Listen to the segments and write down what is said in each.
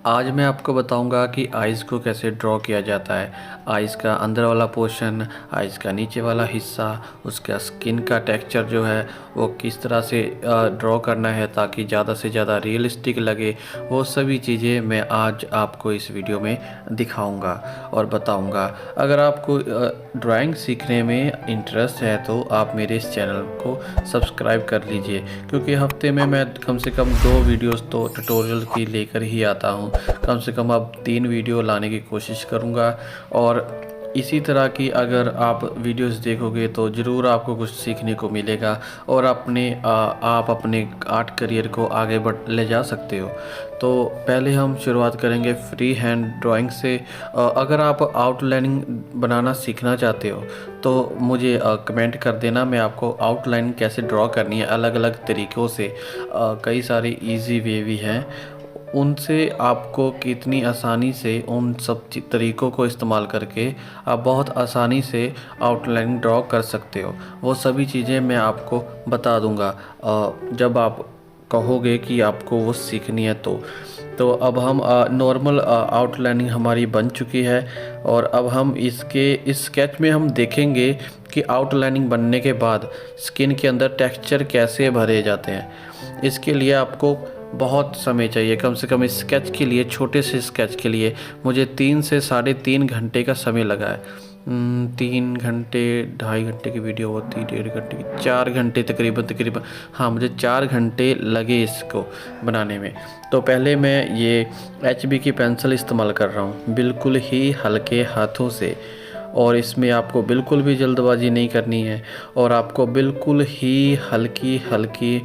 आज मैं आपको बताऊंगा कि आइज़ को कैसे ड्रॉ किया जाता है। आइज़ का अंदर वाला पोर्शन, आइज़ का नीचे वाला हिस्सा, उसका स्किन का टेक्सचर जो है वो किस तरह से ड्रॉ करना है ताकि ज़्यादा से ज़्यादा रियलिस्टिक लगे। वो सभी चीज़ें मैं आज आपको इस वीडियो में दिखाऊंगा और बताऊंगा। अगर आपको ड्राइंग सीखने में इंटरेस्ट है तो आप मेरे इस चैनल को सब्सक्राइब कर लीजिए, क्योंकि हफ्ते में मैं कम से कम 2 वीडियोस तो ट्यूटोरियल की लेकर ही आता हूँ। कम से कम अब 3 वीडियो लाने की कोशिश करूँगा और इसी तरह की अगर आप वीडियोस देखोगे तो ज़रूर आपको कुछ सीखने को मिलेगा और आप अपने आर्ट करियर को आगे ले जा सकते हो। तो पहले हम शुरुआत करेंगे फ्री हैंड ड्राइंग से। अगर आप आउटलाइनिंग बनाना सीखना चाहते हो तो मुझे कमेंट कर देना, मैं आपको आउटलाइन कैसे ड्रॉ करनी है अलग अलग तरीक़ों से, कई सारे इजी वे भी हैं, उनसे आपको कितनी आसानी से उन सब तरीक़ों को इस्तेमाल करके आप बहुत आसानी से आउटलाइन ड्रॉ कर सकते हो। वो सभी चीज़ें मैं आपको बता दूंगा जब आप कहोगे कि आपको वो सीखनी है तो अब हम नॉर्मल आउटलाइनिंग हमारी बन चुकी है और अब हम इस स्केच में हम देखेंगे कि आउटलाइनिंग बनने के बाद स्किन के अंदर टेक्सचर कैसे भरे जाते हैं। इसके लिए आपको बहुत समय चाहिए। कम से कम इस स्केच के लिए, छोटे से स्केच के लिए मुझे 3 से 3.5 घंटे का समय लगा है। 3 घंटे, 2.5 घंटे की वीडियो होती, 1.5 घंटे की, 4 घंटे तकरीबन, हाँ मुझे 4 घंटे लगे इसको बनाने में। तो पहले मैं ये HB की पेंसिल इस्तेमाल कर रहा हूँ बिल्कुल ही हल्के हाथों से, और इसमें आपको बिल्कुल भी जल्दबाजी नहीं करनी है और आपको बिल्कुल ही हल्की हल्की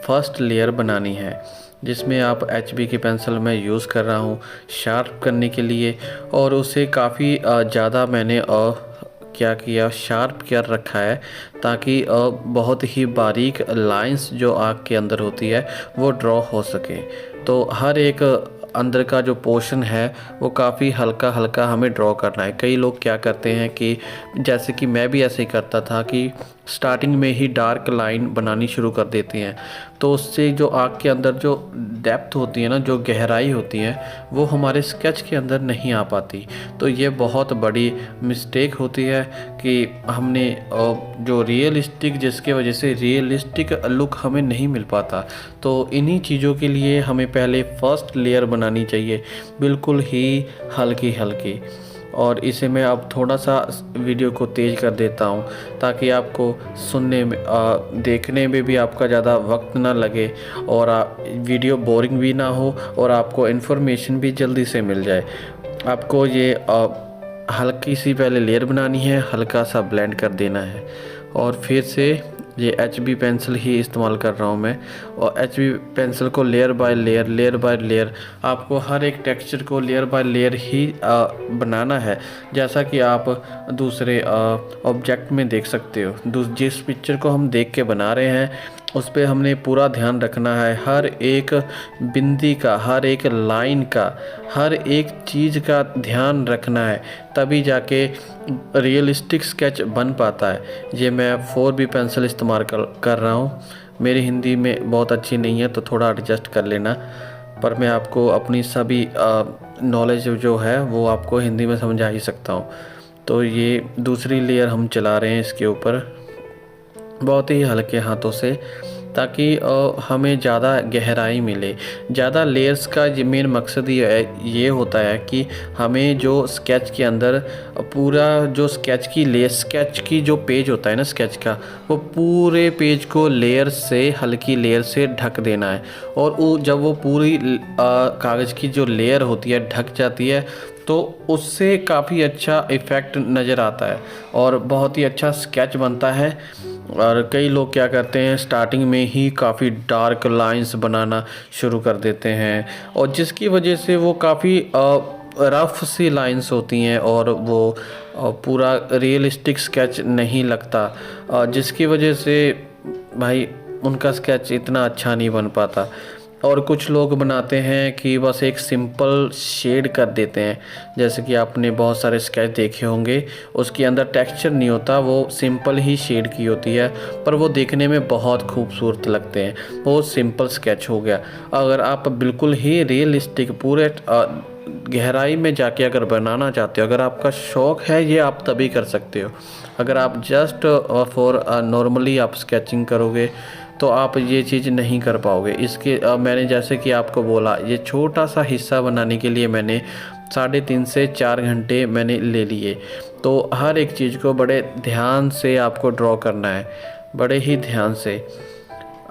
फर्स्ट लेयर बनानी है, जिसमें आप HB की पेंसिल मैं यूज़ कर रहा हूँ शार्प करने के लिए। और उसे काफ़ी ज़्यादा मैंने क्या किया, शार्प कर रखा है ताकि बहुत ही बारीक लाइंस जो आँख के अंदर होती है वो ड्रॉ हो सके। तो हर एक अंदर का जो पोर्शन है वो काफ़ी हल्का हल्का हमें ड्रॉ करना है। कई लोग क्या करते हैं कि जैसे कि मैं भी ऐसे ही करता था कि स्टार्टिंग में ही डार्क लाइन बनानी शुरू कर देते हैं, तो उससे जो आँख के अंदर जो डेप्थ होती है ना, जो गहराई होती है, वो हमारे स्केच के अंदर नहीं आ पाती। तो ये बहुत बड़ी मिस्टेक होती है कि हमने जो रियलिस्टिक, जिसके वजह से रियलिस्टिक लुक हमें नहीं मिल पाता। तो इन्हीं चीज़ों के लिए हमें पहले फर्स्ट लेयर बनानी चाहिए बिल्कुल ही हल्की हल्की। और इसे मैं अब थोड़ा सा वीडियो को तेज़ कर देता हूँ ताकि आपको सुनने में, देखने में भी आपका ज़्यादा वक्त ना लगे और वीडियो बोरिंग भी ना हो और आपको इन्फॉर्मेशन भी जल्दी से मिल जाए। आपको ये हल्की सी पहले लेयर बनानी है, हल्का सा ब्लेंड कर देना है और फिर से ये HB पेंसिल ही इस्तेमाल कर रहा हूँ मैं। और HB पेंसिल को लेयर बाय लेयर आपको हर एक टेक्सचर को लेयर बाय लेयर ही बनाना है, जैसा कि आप दूसरे ऑब्जेक्ट में देख सकते हो। जिस पिक्चर को हम देख के बना रहे हैं उस पर हमने पूरा ध्यान रखना है, हर एक बिंदी का, हर एक लाइन का, हर एक चीज़ का ध्यान रखना है, तभी जाके रियलिस्टिक स्केच बन पाता है। ये मैं 4B पेंसिल इस्तेमाल कर रहा हूँ। मेरी हिंदी में बहुत अच्छी नहीं है तो थोड़ा एडजस्ट कर लेना, पर मैं आपको अपनी सभी नॉलेज जो है वो आपको हिंदी में समझा ही सकता हूँ। तो ये दूसरी लेयर हम चला रहे हैं इसके ऊपर बहुत ही हल्के हाथों से, ताकि हमें ज़्यादा गहराई मिले। ज़्यादा लेयर्स का मेन मकसद ये होता है कि हमें जो स्केच के अंदर पूरा जो स्केच की जो पेज होता है ना स्केच का, वो पूरे पेज को हल्की लेयर से ढक देना है। और जब वो पूरी कागज़ की जो लेयर होती है ढक जाती है तो उससे काफ़ी अच्छा इफ़ेक्ट नज़र आता है और बहुत ही अच्छा स्केच बनता है। और कई लोग क्या करते हैं, स्टार्टिंग में ही काफ़ी डार्क लाइंस बनाना शुरू कर देते हैं और जिसकी वजह से वो काफ़ी रफ सी लाइंस होती हैं और वो पूरा रियलिस्टिक स्केच नहीं लगता, जिसकी वजह से भाई उनका स्केच इतना अच्छा नहीं बन पाता। और कुछ लोग बनाते हैं कि बस एक सिंपल शेड कर देते हैं, जैसे कि आपने बहुत सारे स्केच देखे होंगे, उसके अंदर टेक्सचर नहीं होता, वो सिंपल ही शेड की होती है, पर वो देखने में बहुत खूबसूरत लगते हैं। वो सिंपल स्केच हो गया। अगर आप बिल्कुल ही रियलिस्टिक पूरे गहराई में जाके अगर बनाना चाहते हो, अगर आपका शौक़ है ये, आप तभी कर सकते हो। अगर आप जस्ट फॉर नॉर्मली आप स्केचिंग करोगे तो आप ये चीज़ नहीं कर पाओगे। इसके मैंने जैसे कि आपको बोला, ये छोटा सा हिस्सा बनाने के लिए मैंने 3.5 से 4 घंटे मैंने ले लिए। तो हर एक चीज़ को बड़े ध्यान से आपको ड्रॉ करना है, बड़े ही ध्यान से।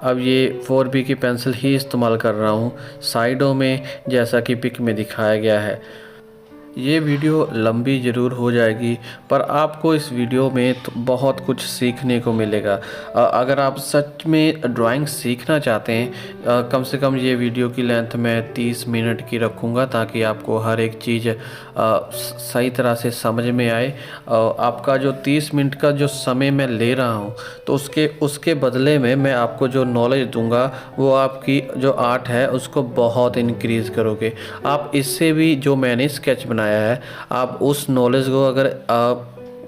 अब ये 4B की पेंसिल ही इस्तेमाल कर रहा हूँ साइडों में, जैसा कि पिक में दिखाया गया है। ये वीडियो लंबी ज़रूर हो जाएगी, पर आपको इस वीडियो में तो बहुत कुछ सीखने को मिलेगा। अगर आप सच में ड्राइंग सीखना चाहते हैं, कम से कम ये वीडियो की लेंथ मैं 30 मिनट की रखूँगा, ताकि आपको हर एक चीज़ सही तरह से समझ में आए। आपका जो 30 मिनट का जो समय मैं ले रहा हूँ, तो उसके बदले में मैं आपको जो नॉलेज दूंगा, वो आपकी जो आर्ट है उसको बहुत इंक्रीज़ करोगे। आप इससे भी, जो मैंने स्केच बनाया है, आप उस नॉलेज को अगर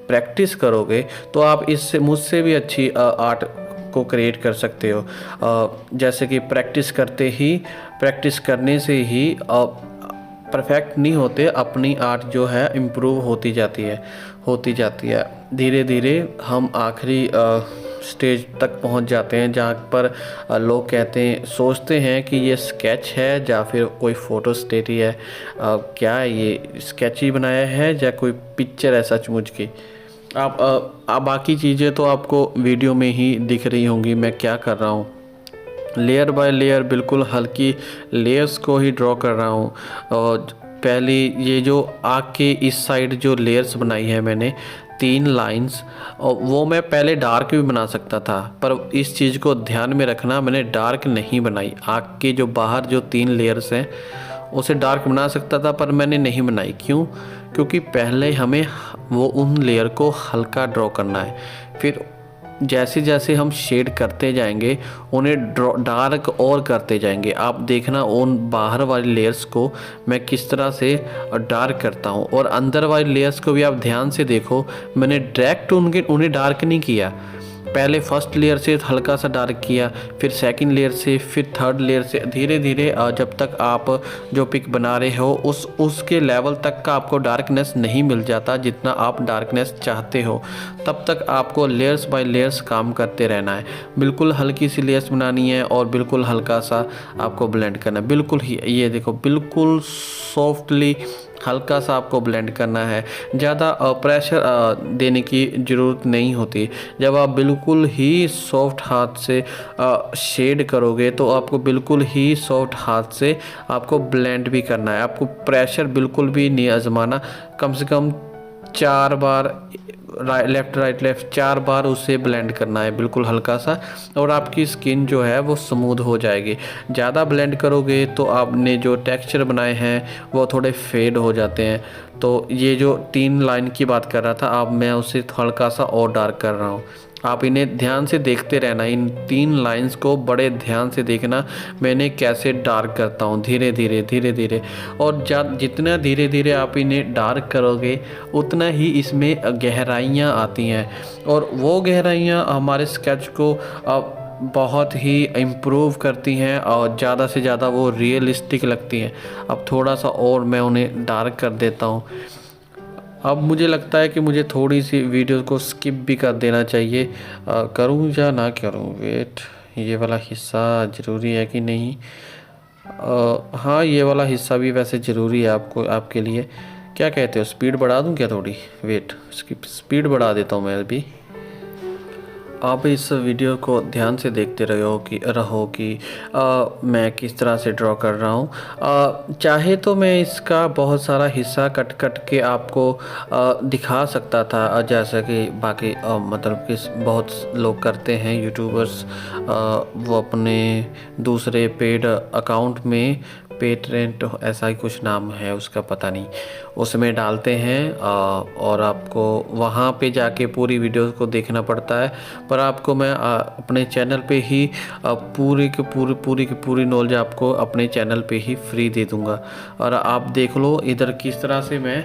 प्रैक्टिस करोगे तो आप इससे मुझसे भी अच्छी आर्ट को क्रिएट कर सकते हो। जैसे कि प्रैक्टिस करने से ही परफेक्ट नहीं होते, अपनी आर्ट जो है इम्प्रूव होती जाती है। धीरे धीरे हम आखिरी स्टेज तक पहुंच जाते हैं, जहाँ पर लोग सोचते हैं कि ये स्केच है या फिर कोई फ़ोटो स्टेट ही है, क्या है ये, स्केच ही बनाया है या कोई पिक्चर है सचमुच की। आप बाकी चीज़ें तो आपको वीडियो में ही दिख रही होंगी मैं क्या कर रहा हूँ। लेयर बाय लेयर, बिल्कुल हल्की लेयर्स को ही ड्रॉ कर रहा हूँ। और पहली ये जो आँख के इस साइड जो लेयर्स बनाई है मैंने 3 लाइंस, और वो मैं पहले डार्क भी बना सकता था, पर इस चीज़ को ध्यान में रखना, मैंने डार्क नहीं बनाई। आँख के जो बाहर जो 3 लेयर्स हैं उसे डार्क बना सकता था, पर मैंने नहीं बनाई। क्यों? क्योंकि पहले हमें वो उन लेयर को हल्का ड्रॉ करना है, फिर जैसे जैसे हम शेड करते जाएंगे उन्हें डार्क और करते जाएंगे। आप देखना उन बाहर वाली लेयर्स को मैं किस तरह से डार्क करता हूँ, और अंदर वाली लेयर्स को भी आप ध्यान से देखो, मैंने डायरेक्ट उन्हें डार्क नहीं किया। पहले फर्स्ट लेयर से हल्का सा डार्क किया, फिर सेकंड लेयर से, फिर थर्ड लेयर से, धीरे धीरे जब तक आप जो पिक बना रहे हो उसके लेवल तक का आपको डार्कनेस नहीं मिल जाता जितना आप डार्कनेस चाहते हो, तब तक आपको लेयर्स बाय लेयर्स काम करते रहना है। बिल्कुल हल्की सी लेयर्स बनानी है और बिल्कुल हल्का सा आपको ब्लेंड करना है। बिल्कुल ही ये देखो, बिल्कुल सॉफ्टली हल्का सा आपको ब्लेंड करना है, ज़्यादा प्रेशर देने की ज़रूरत नहीं होती। जब आप बिल्कुल ही सॉफ्ट हाथ से शेड करोगे तो आपको बिल्कुल ही सॉफ्ट हाथ से आपको ब्लेंड भी करना है। आपको प्रेशर बिल्कुल भी नहीं आजमाना, कम से कम 4 बार लेफ़्ट राइट लेफ़्ट 4 बार उसे ब्लेंड करना है, बिल्कुल हल्का सा, और आपकी स्किन जो है वो स्मूथ हो जाएगी। ज़्यादा ब्लेंड करोगे तो आपने जो टेक्सचर बनाए हैं वो थोड़े फेड हो जाते हैं। तो ये जो 3 लाइन की बात कर रहा था, अब मैं उसे हल्का सा और डार्क कर रहा हूँ। आप इन्हें ध्यान से देखते रहना, इन 3 लाइंस को बड़े ध्यान से देखना मैंने कैसे डार्क करता हूँ, धीरे धीरे। और जितना धीरे धीरे आप इन्हें डार्क करोगे उतना ही इसमें गहराइयाँ आती हैं, और वो गहराइयाँ हमारे स्केच को बहुत ही इम्प्रूव करती हैं और ज़्यादा से ज़्यादा वो रियलिस्टिक लगती हैं। अब थोड़ा सा और मैं उन्हें डार्क कर देता हूँ। अब मुझे लगता है कि मुझे थोड़ी सी वीडियो को स्किप भी कर देना चाहिए, करूँ या ना करूँ। वेट, ये वाला हिस्सा ज़रूरी है कि नहीं? हाँ, ये वाला हिस्सा भी वैसे ज़रूरी है आपके लिए। क्या कहते हो, स्पीड बढ़ा दूँ क्या थोड़ी? वेट, स्पीड बढ़ा देता हूँ मैं अभी। आप इस वीडियो को ध्यान से देखते रहो कि मैं किस तरह से ड्रॉ कर रहा हूँ। चाहे तो मैं इसका बहुत सारा हिस्सा कट के आपको दिखा सकता था, जैसा कि बाकी मतलब कि बहुत लोग करते हैं यूट्यूबर्स, वो अपने दूसरे पेड अकाउंट में पेटेंट ऐसा ही कुछ नाम है उसका, पता नहीं, उसमें डालते हैं और आपको वहाँ पे जाके पूरी वीडियो को देखना पड़ता है। पर आपको मैं अपने चैनल पे ही पूरी की पूरी नॉलेज आपको अपने चैनल पे ही फ्री दे दूँगा। और आप देख लो इधर किस तरह से मैं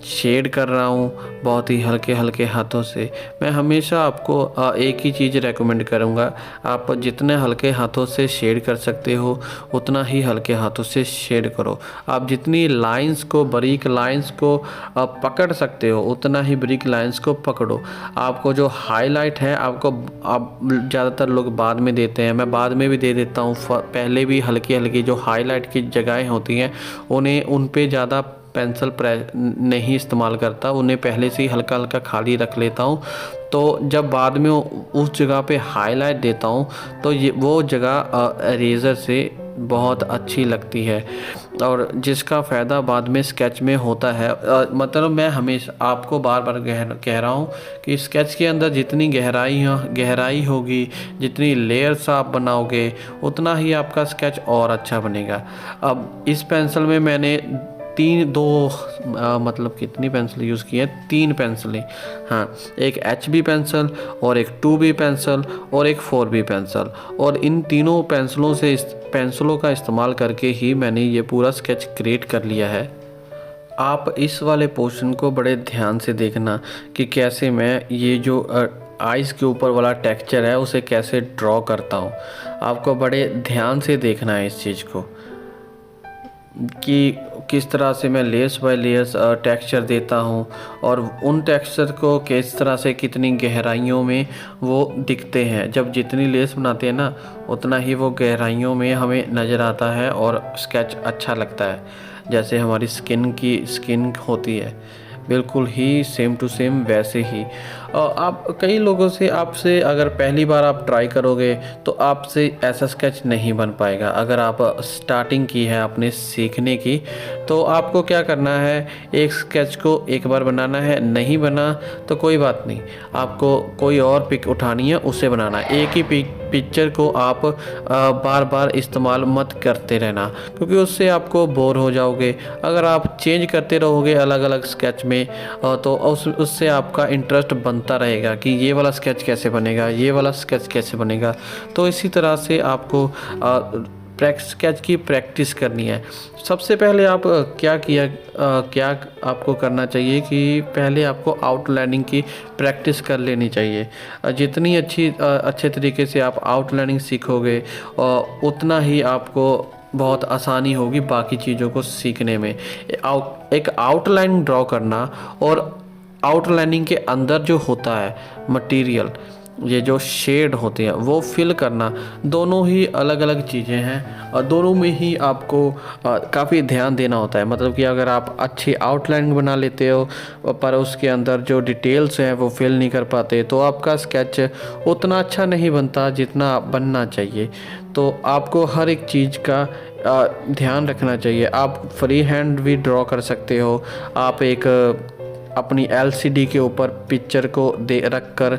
शेड कर रहा हूँ बहुत ही हल्के हल्के हाथों से। मैं हमेशा आपको एक ही चीज़ रेकमेंड करूँगा, आप जितने हल्के हाथों से शेड कर सकते हो उतना ही हल्के हाथों से शेड करो। आप जितनी लाइंस को, बारीक लाइंस को पकड़ सकते हो उतना ही बारीक लाइंस को पकड़ो। आपको जो हाईलाइट है आपको, आप ज़्यादातर लोग बाद में देते हैं, मैं बाद में भी दे देता हूँ, पहले भी हल्की हल्की जो हाईलाइट की जगहें होती हैं उन पे ज़्यादा पेंसिल नहीं इस्तेमाल करता, उन्हें पहले से ही हल्का हल्का खाली रख लेता हूँ। तो जब बाद में उस जगह पे हाईलाइट देता हूँ तो वो जगह इरेज़र से बहुत अच्छी लगती है और जिसका फ़ायदा बाद में स्केच में होता है। मतलब मैं हमेशा आपको बार बार कह रहा हूँ कि स्केच के अंदर जितनी गहराई होगी, जितनी लेयर्स आप बनाओगे उतना ही आपका स्केच और अच्छा बनेगा। अब इस पेंसिल में मैंने मतलब कितनी पेंसिल यूज़ की है, 3 पेंसिलें, हाँ, एक HB पेंसिल और एक 2B पेंसिल और एक 4B पेंसिल, और इन तीनों पेंसिलों का इस्तेमाल करके ही मैंने ये पूरा स्केच क्रिएट कर लिया है। आप इस वाले पोर्शन को बड़े ध्यान से देखना कि कैसे मैं ये जो आइज़ के ऊपर वाला टेक्सचर है उसे कैसे ड्रॉ करता हूँ। आपको बड़े ध्यान से देखना है इस चीज़ को कि किस तरह से मैं लेयर्स बाय लेयर्स टेक्सचर देता हूँ और उन टेक्सचर को किस तरह से कितनी गहराइयों में वो दिखते हैं। जब जितनी लेयर्स बनाते हैं ना उतना ही वो गहराइयों में हमें नज़र आता है और स्केच अच्छा लगता है। जैसे हमारी स्किन होती है बिल्कुल ही सेम टू सेम वैसे ही। आप कई लोगों से, आपसे अगर पहली बार आप ट्राई करोगे तो आपसे ऐसा स्केच नहीं बन पाएगा। अगर आप स्टार्टिंग की है अपने सीखने की तो आपको क्या करना है, एक स्केच को एक बार बनाना है, नहीं बना तो कोई बात नहीं, आपको कोई और पिक उठानी है उसे बनाना। एक ही पिक्चर को आप बार बार इस्तेमाल मत करते रहना क्योंकि उससे आपको बोर हो जाओगे। अगर आप चेंज करते रहोगे अलग अलग स्केच में तो उससे आपका इंटरेस्ट बनता रहेगा कि ये वाला स्केच कैसे बनेगा, ये वाला स्केच कैसे बनेगा। तो इसी तरह से आपको स्केच की प्रैक्टिस करनी है। सबसे पहले आप क्या आपको करना चाहिए कि पहले आपको आउटलाइनिंग की प्रैक्टिस कर लेनी चाहिए। जितनी अच्छे तरीके से आप आउटलाइनिंग सीखोगे उतना ही आपको बहुत आसानी होगी बाकी चीज़ों को सीखने में। एक आउटलाइन ड्रॉ करना और आउटलाइनिंग के अंदर जो होता है मटेरियल, ये जो शेड होते हैं वो फिल करना, दोनों ही अलग अलग चीज़ें हैं और दोनों में ही आपको काफ़ी ध्यान देना होता है। मतलब कि अगर आप अच्छी आउटलाइन बना लेते हो पर उसके अंदर जो डिटेल्स हैं वो फिल नहीं कर पाते तो आपका स्केच उतना अच्छा नहीं बनता जितना बनना चाहिए। तो आपको हर एक चीज़ का ध्यान रखना चाहिए। आप फ्री हैंड भी ड्रॉ कर सकते हो। आप एक अपनी LCD के ऊपर पिक्चर को रख कर,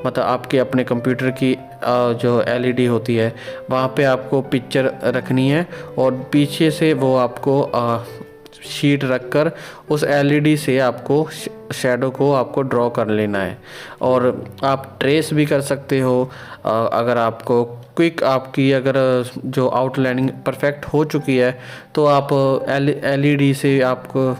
मतलब आपके अपने कंप्यूटर की जो LED होती है वहाँ पे आपको पिक्चर रखनी है और पीछे से वो आपको शीट रखकर उस LED से आपको शैडो को आपको ड्रॉ कर लेना है। और आप ट्रेस भी कर सकते हो। अगर आपको आपकी अगर जो आउटलाइनिंग परफेक्ट हो चुकी है तो आप LED से आपको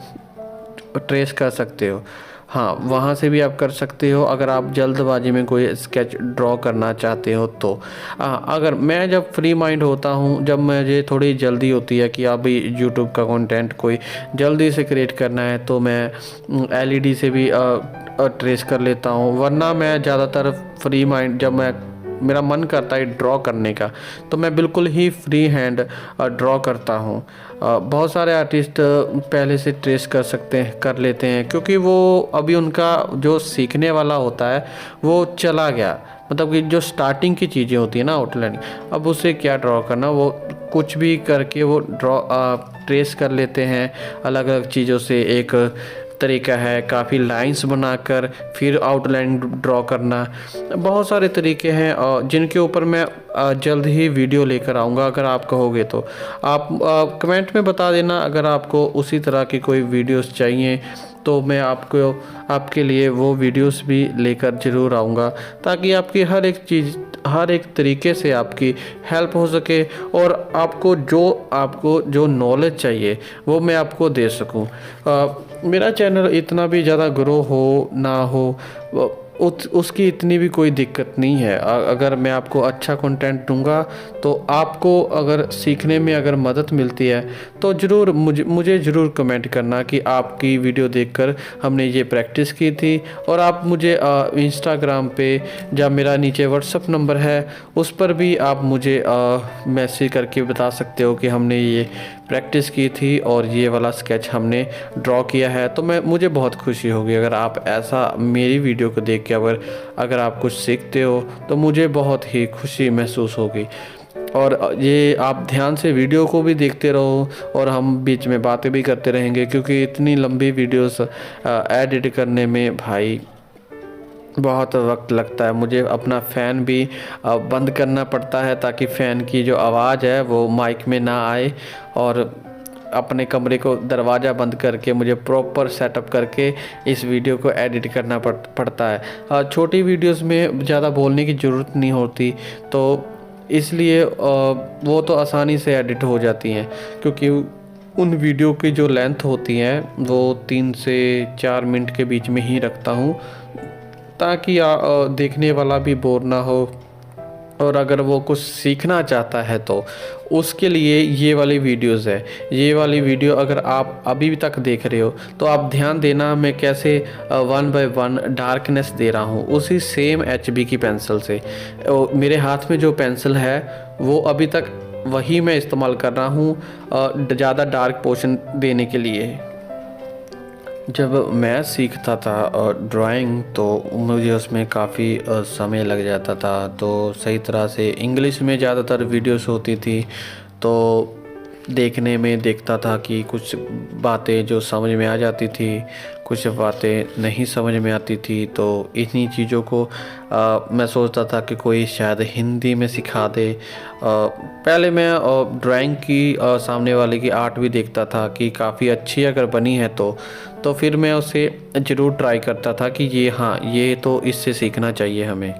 ट्रेस कर सकते हो। हाँ, वहाँ से भी आप कर सकते हो अगर आप जल्दबाजी में कोई स्केच ड्रॉ करना चाहते हो तो। अगर मैं जब फ्री माइंड होता हूँ, जब मुझे थोड़ी जल्दी होती है कि अभी यूट्यूब का कंटेंट कोई जल्दी से क्रिएट करना है तो मैं LED से भी ट्रेस कर लेता हूँ। वरना मैं ज़्यादातर फ्री माइंड, जब मेरा मन करता है ड्रॉ करने का तो मैं बिल्कुल ही फ्री हैंड ड्रॉ करता हूँ। बहुत सारे आर्टिस्ट पहले से ट्रेस कर लेते हैं क्योंकि वो अभी उनका जो सीखने वाला होता है वो चला गया। मतलब कि जो स्टार्टिंग की चीज़ें होती है ना आउटलाइनिंग, अब उसे क्या ड्रॉ करना, वो कुछ भी करके वो ट्रेस कर लेते हैं अलग अलग चीज़ों से। एक तरीका है, काफ़ी लाइंस बनाकर फिर आउटलाइन ड्रॉ करना, बहुत सारे तरीके हैं जिनके ऊपर मैं जल्द ही वीडियो लेकर आऊँगा। अगर आप कहोगे तो आप कमेंट में बता देना। अगर आपको उसी तरह की कोई वीडियोस चाहिए तो मैं आपके लिए वो वीडियोस भी लेकर ज़रूर आऊँगा, ताकि आपकी हर एक चीज़, हर एक तरीके से आपकी हेल्प हो सके और आपको जो नॉलेज चाहिए वो मैं आपको दे सकूं। मेरा चैनल इतना भी ज़्यादा ग्रो हो ना हो उसकी इतनी भी कोई दिक्कत नहीं है। अगर मैं आपको अच्छा कंटेंट दूंगा तो आपको अगर सीखने में अगर मदद मिलती है तो ज़रूर मुझे ज़रूर कमेंट करना कि आपकी वीडियो देखकर हमने ये प्रैक्टिस की थी। और आप मुझे इंस्टाग्राम पे या मेरा नीचे व्हाट्सअप नंबर है उस पर भी आप मुझे मैसेज करके बता सकते हो कि हमने ये प्रैक्टिस की थी और ये वाला स्केच हमने ड्रॉ किया है। तो मुझे बहुत खुशी होगी अगर आप ऐसा मेरी वीडियो को देख के अगर आप कुछ सीखते हो तो मुझे बहुत ही खुशी महसूस होगी। और ये आप ध्यान से वीडियो को भी देखते रहो और हम बीच में बातें भी करते रहेंगे, क्योंकि इतनी लंबी वीडियोस एडिट करने में भाई बहुत वक्त लगता है। मुझे अपना फ़ैन भी बंद करना पड़ता है ताकि फ़ैन की जो आवाज़ है वो माइक में ना आए, और अपने कमरे को दरवाज़ा बंद करके मुझे प्रॉपर सेटअप करके इस वीडियो को एडिट करना पड़ता है। छोटी वीडियोस में ज़्यादा बोलने की ज़रूरत नहीं होती, तो इसलिए वो तो आसानी से एडिट हो जाती हैं, क्योंकि उन वीडियो की जो लेंथ होती है वो 3 से 4 मिनट के बीच में ही रखता हूँ, ताकि देखने वाला भी बोर ना हो। और अगर वो कुछ सीखना चाहता है तो उसके लिए ये वाली वीडियोस है। ये वाली वीडियो अगर आप अभी तक देख रहे हो तो आप ध्यान देना मैं कैसे 1 बाय 1 डार्कनेस दे रहा हूँ, उसी सेम HB की पेंसिल से। मेरे हाथ में जो पेंसिल है वो अभी तक वही मैं इस्तेमाल कर रहा हूँ ज़्यादा डार्क पोर्शन देने के लिए। जब मैं सीखता था ड्राइंग तो मुझे उसमें काफ़ी समय लग जाता था, तो सही तरह से इंग्लिश में ज़्यादातर वीडियोस होती थी, तो देखता था कि कुछ बातें जो समझ में आ जाती थी, कुछ बातें नहीं समझ में आती थी। तो इन्हीं चीज़ों को मैं सोचता था कि कोई शायद हिंदी में सिखा दे। पहले मैं ड्राइंग की सामने वाले की आर्ट भी देखता था कि काफ़ी अच्छी अगर बनी है तो फिर मैं उसे ज़रूर ट्राई करता था कि ये तो इससे सीखना चाहिए हमें।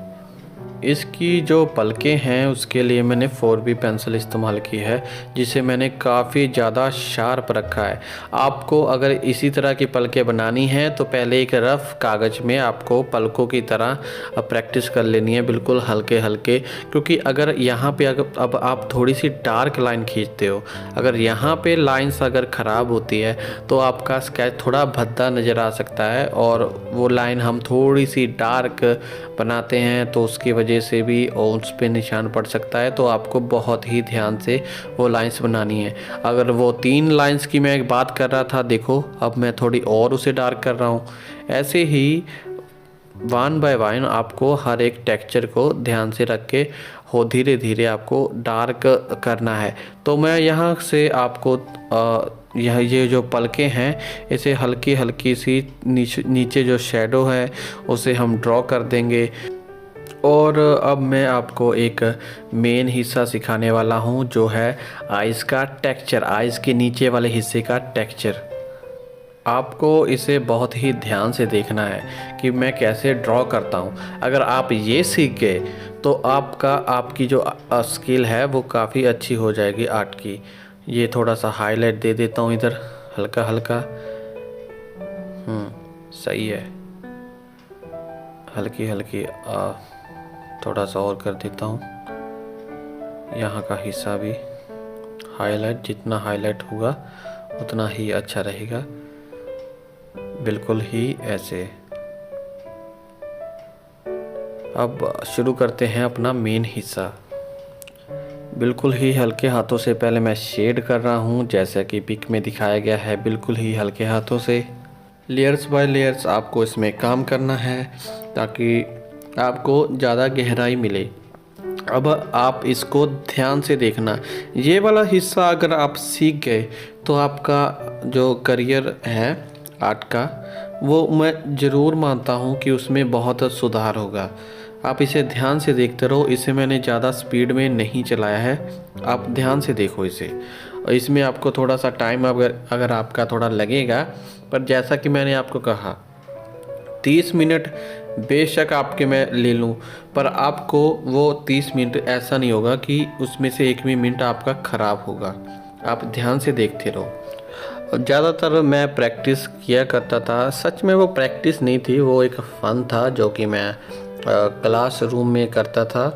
इसकी जो पलकें हैं उसके लिए मैंने 4B पेंसिल इस्तेमाल की है, जिसे मैंने काफ़ी ज़्यादा शार्प रखा है। आपको अगर इसी तरह की पलकें बनानी हैं तो पहले एक रफ़ कागज़ में आपको पलकों की तरह प्रैक्टिस कर लेनी है, बिल्कुल हल्के हल्के। क्योंकि अगर यहाँ पे अब आप थोड़ी सी डार्क लाइन खींचते हो, अगर यहाँ पे लाइंस अगर ख़राब होती है तो आपका स्केच थोड़ा भद्दा नज़र आ सकता है, और वो लाइन हम थोड़ी सी डार्क बनाते हैं तो उसकी वजह से भी उस पे निशान पड़ सकता है। तो आपको बहुत ही ध्यान से वो लाइंस बनानी है। अगर वो 3 लाइंस की मैं एक बात कर रहा था, देखो अब मैं थोड़ी और उसे डार्क कर रहा हूँ। ऐसे ही 1 बाय 1 आपको हर एक टेक्सचर को ध्यान से रख के धीरे धीरे आपको डार्क करना है। तो मैं यहाँ से आपको ये जो पलकें हैं इसे हल्की हल्की सी नीचे जो शेडो है उसे हम ड्रॉ कर देंगे। और अब मैं आपको एक मेन हिस्सा सिखाने वाला हूँ, जो है आइज़ का टेक्सचर, आइज़ के नीचे वाले हिस्से का टेक्सचर। आपको इसे बहुत ही ध्यान से देखना है कि मैं कैसे ड्रॉ करता हूँ। अगर आप ये सीख गए तो आपकी जो स्किल है वो काफ़ी अच्छी हो जाएगी आर्ट की। ये थोड़ा सा हाईलाइट दे देता हूँ इधर हल्का हल्का। सही है, हल्की हल्की थोड़ा सा और कर देता हूँ। यहाँ का हिस्सा भी हाईलाइट, जितना हाईलाइट होगा उतना ही अच्छा रहेगा, बिल्कुल ही ऐसे। अब शुरू करते हैं अपना मेन हिस्सा। बिल्कुल ही हल्के हाथों से पहले मैं शेड कर रहा हूँ, जैसा कि पिक में दिखाया गया है, बिल्कुल ही हल्के हाथों से लेयर्स बाय लेयर्स आपको इसमें काम करना है ताकि आपको ज़्यादा गहराई मिले। अब आप इसको ध्यान से देखना, ये वाला हिस्सा अगर आप सीख गए तो आपका जो करियर है आर्ट का, वो मैं ज़रूर मानता हूँ कि उसमें बहुत सुधार होगा। आप इसे ध्यान से देखते रहो, इसे मैंने ज़्यादा स्पीड में नहीं चलाया है, आप ध्यान से देखो इसे। और इसमें आपको थोड़ा सा टाइम अगर अगर आपका थोड़ा लगेगा, पर जैसा कि मैंने आपको कहा 30 मिनट बेशक आपके मैं ले लूँ, पर आपको वो 30 मिनट ऐसा नहीं होगा कि उसमें से एक भी मिनट आपका ख़राब होगा। आप ध्यान से देखते रहो। ज़्यादातर मैं प्रैक्टिस किया करता था, सच में वो प्रैक्टिस नहीं थी, वो एक फ़न था जो कि मैं क्लास रूम में करता था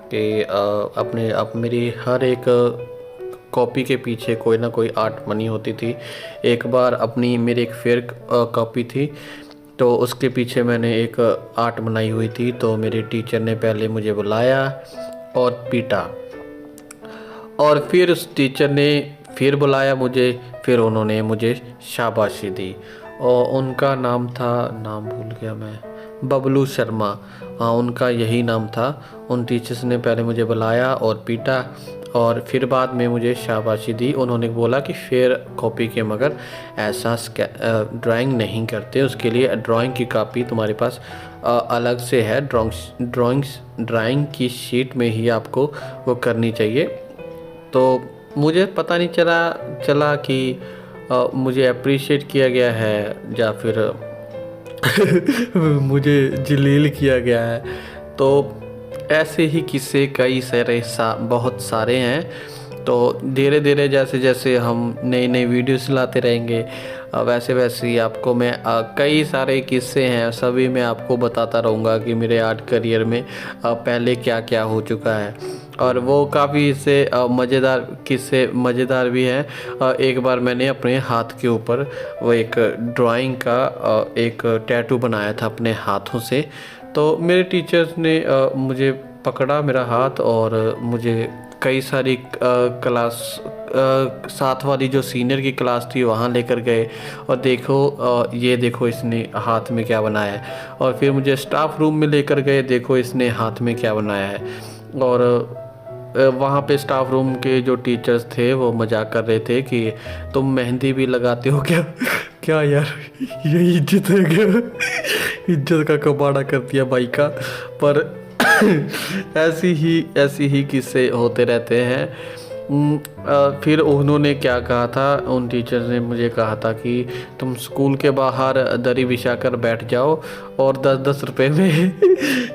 कि अपने अब मेरी हर एक कॉपी के पीछे कोई ना कोई आर्ट बनी होती थी। एक बार अपनी मेरी एक फेयर कॉपी थी, तो उसके पीछे मैंने एक आर्ट बनाई हुई थी, तो मेरे टीचर ने पहले मुझे बुलाया और पीटा, और फिर उस टीचर ने फिर बुलाया मुझे, फिर उन्होंने मुझे शाबाशी दी। और उनका नाम था, नाम भूल गया मैं, बबलू शर्मा, हाँ उनका यही नाम था। उन टीचर्स ने पहले मुझे बुलाया और पीटा, और फिर बाद में मुझे शाबाशी दी। उन्होंने बोला कि फेयर कॉपी के मगर ऐसा ड्राइंग नहीं करते, उसके लिए ड्राइंग की कॉपी तुम्हारे पास अलग से है, ड्राइंग की शीट में ही आपको वो करनी चाहिए। तो मुझे पता नहीं चला कि मुझे अप्रिशिएट किया गया है या फिर मुझे जलील किया गया है। तो ऐसे ही किस्से कई सारे बहुत सारे हैं। तो धीरे धीरे जैसे जैसे हम नई नई वीडियोस लाते रहेंगे, वैसे वैसे ही आपको मैं कई सारे किस्से हैं, सभी मैं आपको बताता रहूँगा कि मेरे आर्ट करियर में पहले क्या क्या हो चुका है। और वो काफ़ी इससे मज़ेदार किस्से मज़ेदार भी हैं। एक बार मैंने अपने हाथ के ऊपर वो एक ड्राइंग का एक टैटू बनाया था अपने हाथों से। तो मेरे टीचर्स ने मुझे पकड़ा मेरा हाथ, और मुझे कई सारी क्लास साथ वाली जो सीनियर की क्लास थी वहाँ लेकर गए, और देखो ये देखो इसने हाथ में क्या बनाया है। और फिर मुझे स्टाफ रूम में लेकर गए, देखो इसने हाथ में क्या बनाया है। और वहाँ पे स्टाफ रूम के जो टीचर्स थे वो मजाक कर रहे थे कि तुम मेहंदी भी लगाते हो क्या? क्या यार, ये इज्जत है क्या? इज्जत का कबाड़ा कर दिया भाई का। पर ऐसी ही किस्से होते रहते हैं। फिर उन्होंने क्या कहा था, उन टीचर्स ने मुझे कहा था कि तुम स्कूल के बाहर दरी बिछा कर बैठ जाओ और 10-10 रुपए में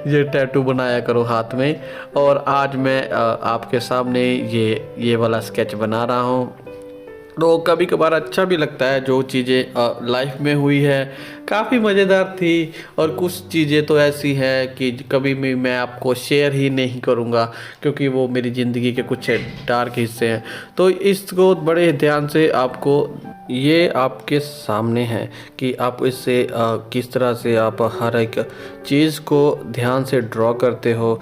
ये टैटू बनाया करो हाथ में। और आज मैं आपके सामने ये वाला स्केच बना रहा हूँ। तो कभी कभार अच्छा भी लगता है, जो चीज़ें लाइफ में हुई है काफ़ी मज़ेदार थी, और कुछ चीज़ें तो ऐसी हैं कि कभी भी मैं आपको शेयर ही नहीं करूँगा, क्योंकि वो मेरी ज़िंदगी के कुछ डार्क हिस्से हैं। तो इसको बड़े ध्यान से आपको, ये आपके सामने है कि आप इससे किस तरह से आप हर एक चीज़ को ध्यान से ड्रॉ करते हो।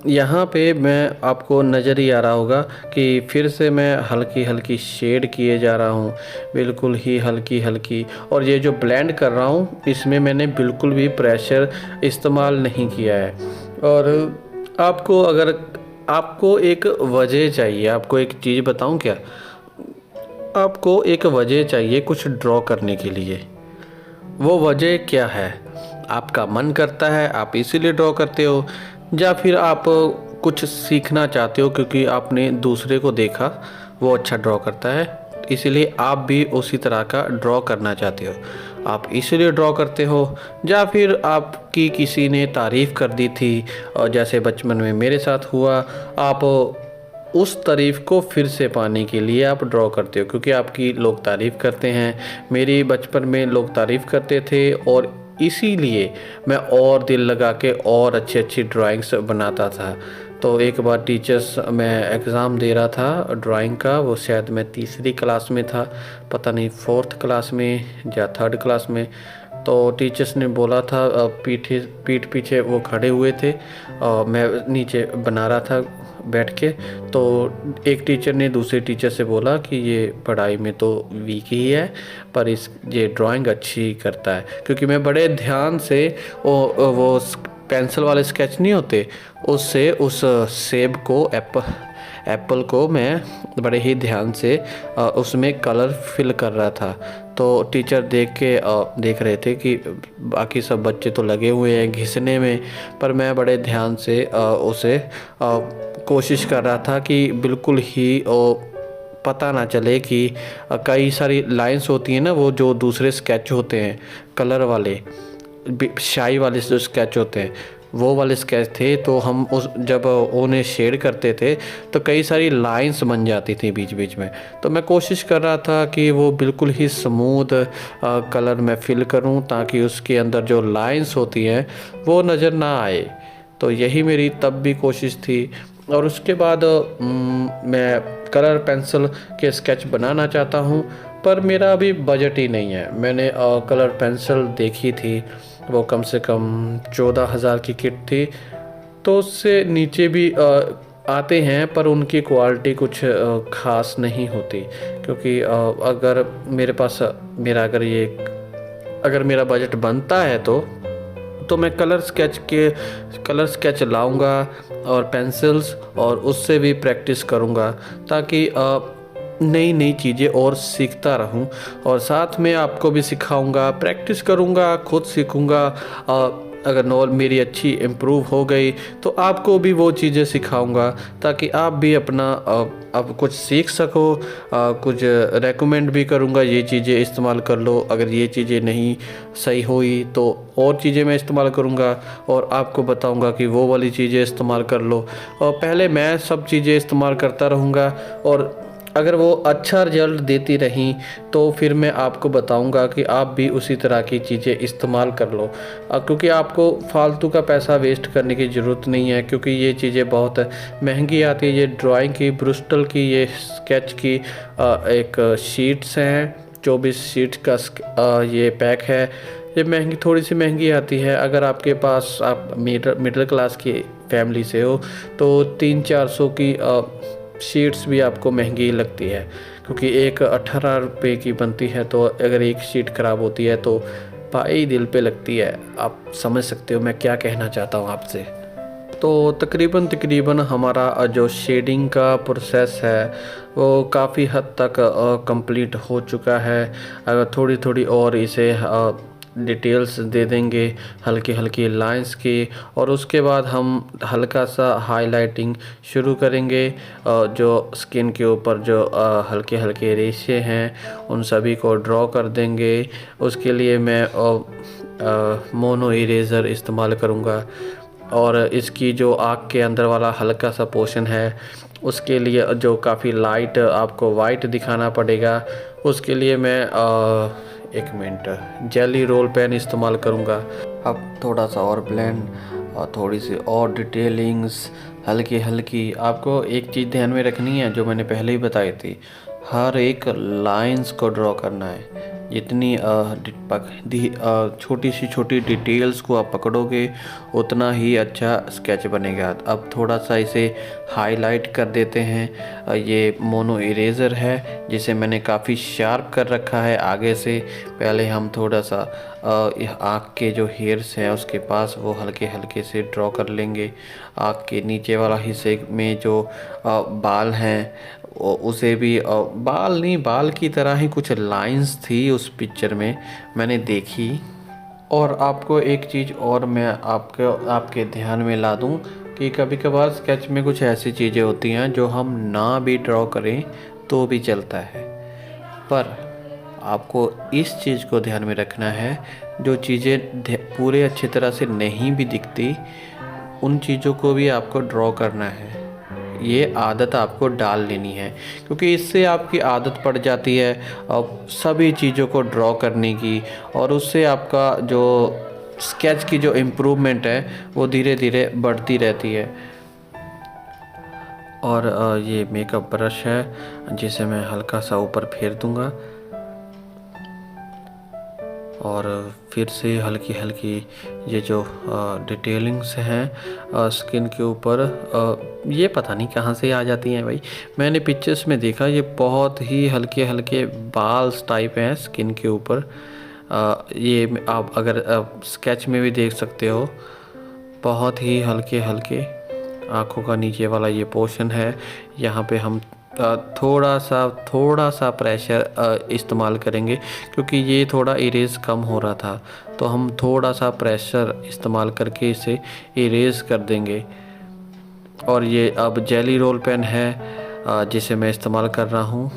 यहाँ पे मैं आपको नज़र ही आ रहा होगा कि फिर से मैं हल्की हल्की शेड किए जा रहा हूँ, बिल्कुल ही हल्की हल्की। और ये जो ब्लेंड कर रहा हूँ इसमें मैंने बिल्कुल भी प्रेशर इस्तेमाल नहीं किया है। और आपको अगर आपको एक वजह चाहिए, आपको एक चीज़ बताऊँ क्या, आपको एक वजह चाहिए कुछ ड्रॉ करने के लिए। वो वजह क्या है? आपका मन करता है, आप इसीलिए ड्रॉ करते हो, या फिर आप कुछ सीखना चाहते हो क्योंकि आपने दूसरे को देखा वो अच्छा ड्रॉ करता है, इसीलिए आप भी उसी तरह का ड्रॉ करना चाहते हो, आप इसीलिए ड्रॉ करते हो। या फिर आपकी किसी ने तारीफ़ कर दी थी, और जैसे बचपन में मेरे साथ हुआ, आप उस तारीफ़ को फिर से पाने के लिए आप ड्रॉ करते हो, क्योंकि आपकी लोग तारीफ़ करते हैं। मेरी बचपन में लोग तारीफ़ करते थे, और इसीलिए मैं और दिल लगा के और अच्छी अच्छी ड्राइंग्स बनाता था। तो एक बार टीचर्स, मैं एग्ज़ाम दे रहा था ड्राइंग का, वो शायद मैं तीसरी क्लास में था, पता नहीं फोर्थ क्लास में या थर्ड क्लास में। तो टीचर्स ने बोला था, पीठ पीछे वो खड़े हुए थे और मैं नीचे बना रहा था बैठ के। तो एक टीचर ने दूसरे टीचर से बोला कि ये पढ़ाई में तो वीक ही है, पर ये ड्राइंग अच्छी करता है, क्योंकि मैं बड़े ध्यान से वो पेंसिल वाले स्केच नहीं होते, उससे उस सेब को एप्पल को मैं बड़े ही ध्यान से उसमें कलर फिल कर रहा था। तो टीचर देख रहे थे कि बाकी सब बच्चे तो लगे हुए हैं घिसने में, पर मैं बड़े ध्यान से उसे कोशिश कर रहा था कि बिल्कुल ही पता ना चले कि कई सारी लाइंस होती हैं ना, वो जो दूसरे स्केच होते हैं कलर वाले, शाई वाले जो स्केच होते हैं वो वाले स्केच थे। तो हम उस जब उन्हें शेड करते थे तो कई सारी लाइंस बन जाती थी बीच बीच में। तो मैं कोशिश कर रहा था कि वो बिल्कुल ही स्मूथ कलर मैं फिल करूं ताकि उसके अंदर जो लाइंस होती हैं वो नज़र ना आए। तो यही मेरी तब भी कोशिश थी। और उसके बाद मैं कलर पेंसिल के स्केच बनाना चाहता हूँ, पर मेरा अभी बजट ही नहीं है। मैंने कलर पेंसिल देखी थी, वो कम से कम 14,000 की किट थी। तो उससे नीचे भी आते हैं, पर उनकी क्वालिटी कुछ ख़ास नहीं होती। क्योंकि अगर मेरा बजट बनता है तो मैं कलर स्केच लाऊंगा और पेंसिल्स, और उससे भी प्रैक्टिस करूंगा ताकि नई नई चीज़ें और सीखता रहूं। और साथ में आपको भी सिखाऊंगा, प्रैक्टिस करूंगा, खुद सीखूंगा। अगर नॉल मेरी अच्छी इम्प्रूव हो गई तो आपको भी वो चीज़ें सिखाऊंगा ताकि आप भी अपना अब कुछ सीख सको। कुछ रेकमेंड भी करूंगा, ये चीज़ें इस्तेमाल कर लो। अगर ये चीज़ें नहीं सही हुई तो और चीज़ें मैं इस्तेमाल करूंगा और आपको बताऊंगा कि वो वाली चीज़ें इस्तेमाल कर लो। और पहले मैं सब चीज़ें इस्तेमाल करता रहूँगा, और अगर वो अच्छा रिजल्ट देती रहीं तो फिर मैं आपको बताऊंगा कि आप भी उसी तरह की चीज़ें इस्तेमाल कर लो। क्योंकि आपको फालतू का पैसा वेस्ट करने की ज़रूरत नहीं है, क्योंकि ये चीज़ें बहुत महंगी आती है। ये ड्राइंग की, ब्रिस्टल की, ये स्केच की एक शीट्स हैं, 24 शीट्स का ये पैक है। ये थोड़ी सी महंगी आती है। अगर आपके पास आप मिडिल क्लास की फैमिली से हो तो 300-400 की शीट्स भी आपको महंगी लगती है, क्योंकि एक 18 रुपये की बनती है। तो अगर एक शीट ख़राब होती है तो भाई दिल पे लगती है। आप समझ सकते हो मैं क्या कहना चाहता हूँ आपसे। तो तकरीबन हमारा जो शेडिंग का प्रोसेस है वो काफ़ी हद तक कंप्लीट हो चुका है। अगर थोड़ी थोड़ी और इसे डिटेल्स दे देंगे, हल्की हल्की लाइंस की, और उसके बाद हम हल्का सा हाइलाइटिंग शुरू करेंगे। जो स्किन के ऊपर जो हल्के हल्के रेशे हैं उन सभी को ड्रॉ कर देंगे। उसके लिए मैं मोनो इरेज़र इस्तेमाल करूँगा, और इसकी जो आँख के अंदर वाला हल्का सा पोर्शन है उसके लिए जो काफ़ी लाइट आपको वाइट दिखाना पड़ेगा, उसके लिए मैं 1 मिनट जेली रोल पेन इस्तेमाल करूँगा। अब थोड़ा सा और ब्लेंड और थोड़ी सी और डिटेलिंग्स हल्की हल्की। आपको एक चीज़ ध्यान में रखनी है जो मैंने पहले ही बताई थी, हर एक लाइंस को ड्रॉ करना है। जितनी छोटी डिटेल्स को आप पकड़ोगे उतना ही अच्छा स्केच बनेगा। अब थोड़ा सा इसे हाईलाइट कर देते हैं। ये मोनो इरेज़र है जिसे मैंने काफ़ी शार्प कर रखा है आगे से। पहले हम थोड़ा सा आँख के जो हेयर्स हैं उसके पास वो हल्के हल्के से ड्रॉ कर लेंगे। आँख के नीचे वाला हिस्से में जो बाल हैं उसे भी बाल की तरह ही कुछ लाइंस थी उस पिक्चर में मैंने देखी। और आपको एक चीज़ और मैं आपके ध्यान में ला दूं कि कभी कभार स्केच में कुछ ऐसी चीज़ें होती हैं जो हम ना भी ड्रॉ करें तो भी चलता है, पर आपको इस चीज़ को ध्यान में रखना है, जो चीज़ें पूरे अच्छी तरह से नहीं भी दिखती उन चीज़ों को भी आपको ड्रॉ करना है। ये आदत आपको डाल लेनी है, क्योंकि इससे आपकी आदत पड़ जाती है अब सभी चीज़ों को ड्रॉ करने की, और उससे आपका जो स्केच की जो इम्प्रूवमेंट है वो धीरे धीरे बढ़ती रहती है। और ये मेकअप ब्रश है जिसे मैं हल्का सा ऊपर फेर दूंगा, और फिर से हल्की हल्की ये जो डिटेलिंग्स हैं स्किन के ऊपर, ये पता नहीं कहाँ से आ जाती हैं भाई। मैंने पिक्चर्स में देखा ये बहुत ही हल्के हल्के बाल्स टाइप हैं स्किन के ऊपर। ये आप अगर स्केच में भी देख सकते हो, बहुत ही हल्के हल्के आँखों का नीचे वाला ये पोर्शन है, यहाँ पे हम थोड़ा सा प्रेशर इस्तेमाल करेंगे, क्योंकि ये थोड़ा इरेज कम हो रहा था, तो हम थोड़ा सा प्रेशर इस्तेमाल करके इसे इरेज कर देंगे। और ये अब जेली रोल पेन है जिसे मैं इस्तेमाल कर रहा हूँ।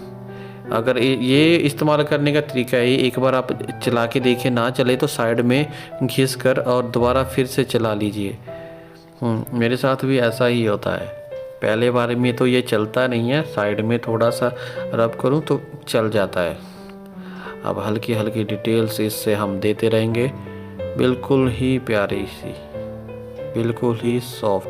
अगर ये इस्तेमाल करने का तरीका है, एक बार आप चला के देखिए, ना चले तो साइड में घिस कर और दोबारा फिर से चला लीजिए। मेरे साथ भी ऐसा ही होता है, पहले बार में तो ये चलता नहीं है, साइड में थोड़ा सा रब करूं तो चल जाता है। अब हल्की हल्की डिटेल्स इससे हम देते रहेंगे, बिल्कुल ही प्यारी सी, बिल्कुल ही सॉफ्ट,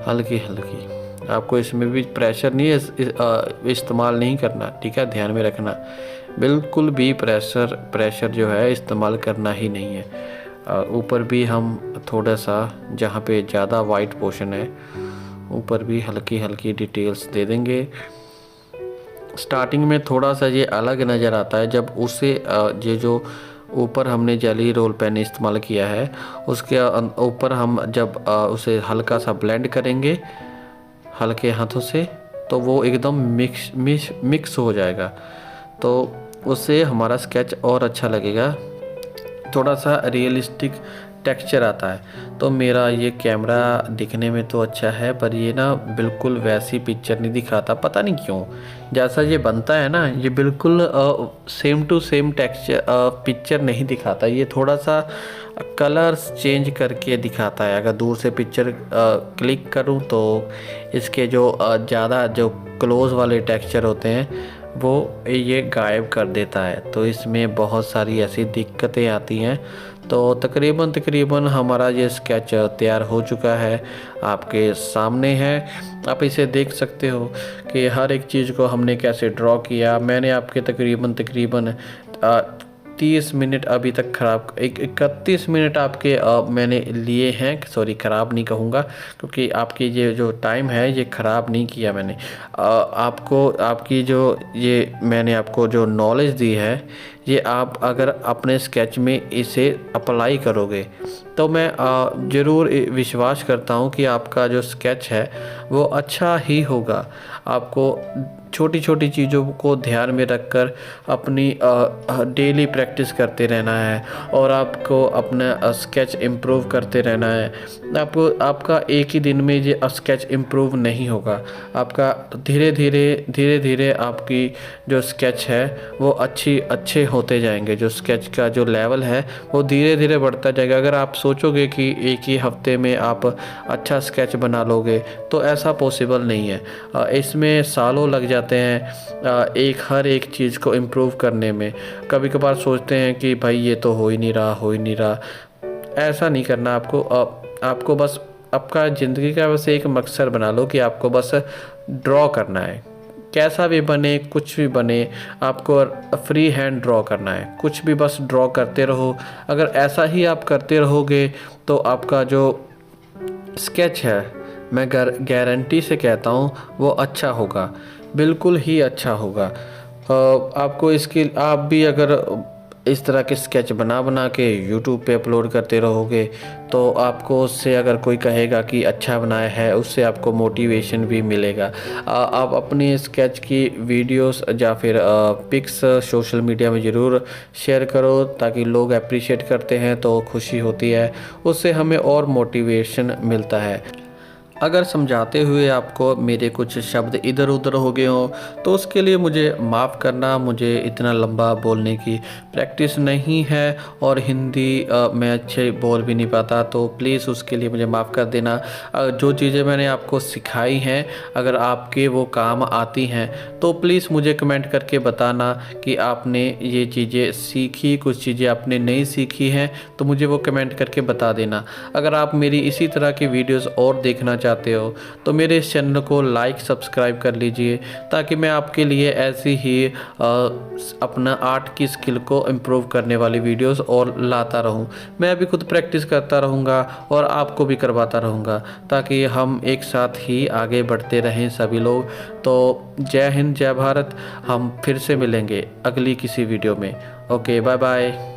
हल्की हल्की। आपको इसमें भी प्रेशर नहीं इस्तेमाल नहीं करना, ठीक है, ध्यान में रखना, बिल्कुल भी प्रेशर जो है इस्तेमाल करना ही नहीं है। ऊपर भी हम थोड़ा सा, जहाँ पे ज़्यादा वाइट पोर्शन है, ऊपर भी हल्की हल्की डिटेल्स दे देंगे। स्टार्टिंग में थोड़ा सा ये अलग नज़र आता है, जब उसे ये जो ऊपर हमने जेली रोल पेन इस्तेमाल किया है उसके ऊपर हम जब उसे हल्का सा ब्लेंड करेंगे हल्के हाथों से, तो वो एकदम मिक्स हो जाएगा, तो उससे हमारा स्केच और अच्छा लगेगा, थोड़ा सा रियलिस्टिक टेक्सचर आता है। तो मेरा ये कैमरा दिखने में तो अच्छा है, पर ये ना बिल्कुल वैसी पिक्चर नहीं दिखाता, पता नहीं क्यों। जैसा ये बनता है ना, ये बिल्कुल same to same texture picture नहीं दिखाता, ये थोड़ा सा कलर्स चेंज करके दिखाता है। अगर दूर से पिक्चर क्लिक करूं तो इसके जो ज़्यादा जो क्लोज वाले टेक्सचर होते हैं वो ये गायब कर देता है, तो इसमें बहुत सारी ऐसी दिक्कतें आती हैं। तो तकरीबन हमारा ये स्केच तैयार हो चुका है, आपके सामने है, आप इसे देख सकते हो कि हर एक चीज़ को हमने कैसे ड्रॉ किया। मैंने आपके तकरीबन 30 मिनट अभी तक 31 मिनट आपके मैंने लिए हैं, सॉरी ख़राब नहीं कहूँगा, क्योंकि आपकी ये जो टाइम है ये ख़राब नहीं किया मैंने। आपको आपकी जो ये मैंने आपको जो नॉलेज दी है, ये आप अगर अपने स्केच में इसे अप्लाई करोगे तो मैं ज़रूर विश्वास करता हूँ कि आपका जो स्केच है वो अच्छा ही होगा। आपको छोटी छोटी चीज़ों को ध्यान में रखकर अपनी डेली प्रैक्टिस करते रहना है, और आपको अपना स्केच इम्प्रूव करते रहना है। आपका एक ही दिन में ये स्केच इम्प्रूव नहीं होगा, आपका धीरे धीरे आपकी जो स्केच है वो अच्छे होते जाएंगे। जो स्केच का जो लेवल है वो धीरे धीरे बढ़ता जाएगा। अगर आप सोचोगे कि एक ही हफ्ते में आप अच्छा स्केच बना लोगे तो ऐसा पॉसिबल नहीं है, इसमें सालों लग जाते हैं हर एक चीज़ को इम्प्रूव करने में। कभी कभार सोचते हैं कि भाई ये तो हो ही नहीं रहा, ऐसा नहीं करना। आपको बस आपका ज़िंदगी का बस एक मकसद बना लो कि आपको बस ड्रॉ करना है, कैसा भी बने, कुछ भी बने, आपको फ्री हैंड ड्रॉ करना है, कुछ भी बस ड्रॉ करते रहो। अगर ऐसा ही आप करते रहोगे तो आपका जो स्केच है, मैं गारंटी से कहता हूँ वो अच्छा होगा, बिल्कुल ही अच्छा होगा। आप भी अगर इस तरह के स्केच बना के YouTube पे अपलोड करते रहोगे तो आपको उससे अगर कोई कहेगा कि अच्छा बनाया है, उससे आपको मोटिवेशन भी मिलेगा। आप अपनी स्केच की वीडियोस या फिर पिक्स सोशल मीडिया में ज़रूर शेयर करो, ताकि लोग अप्रिशिएट करते हैं तो खुशी होती है, उससे हमें और मोटिवेशन मिलता है। अगर समझाते हुए आपको मेरे कुछ शब्द इधर उधर हो गए हों तो उसके लिए मुझे माफ़ करना, मुझे इतना लंबा बोलने की प्रैक्टिस नहीं है और हिंदी मैं अच्छे बोल भी नहीं पाता, तो प्लीज़ उसके लिए मुझे माफ़ कर देना। जो चीज़ें मैंने आपको सिखाई हैं अगर आपके वो काम आती हैं तो प्लीज़ मुझे कमेंट करके बताना कि आपने ये चीज़ें सीखी, कुछ चीज़ें आपने नहीं सीखी हैं तो मुझे वो कमेंट करके बता देना। अगर आप मेरी इसी तरह की वीडियोज़ और देखना चाहते हो तो मेरे इस चैनल को लाइक सब्सक्राइब कर लीजिए, ताकि मैं आपके लिए ऐसी ही अपना आर्ट की स्किल को इम्प्रूव करने वाली वीडियोस और लाता रहूं। मैं अभी खुद प्रैक्टिस करता रहूँगा और आपको भी करवाता रहूँगा, ताकि हम एक साथ ही आगे बढ़ते रहें सभी लोग। तो जय हिंद, जय भारत। हम फिर से मिलेंगे अगली किसी वीडियो में। Okay, bye bye.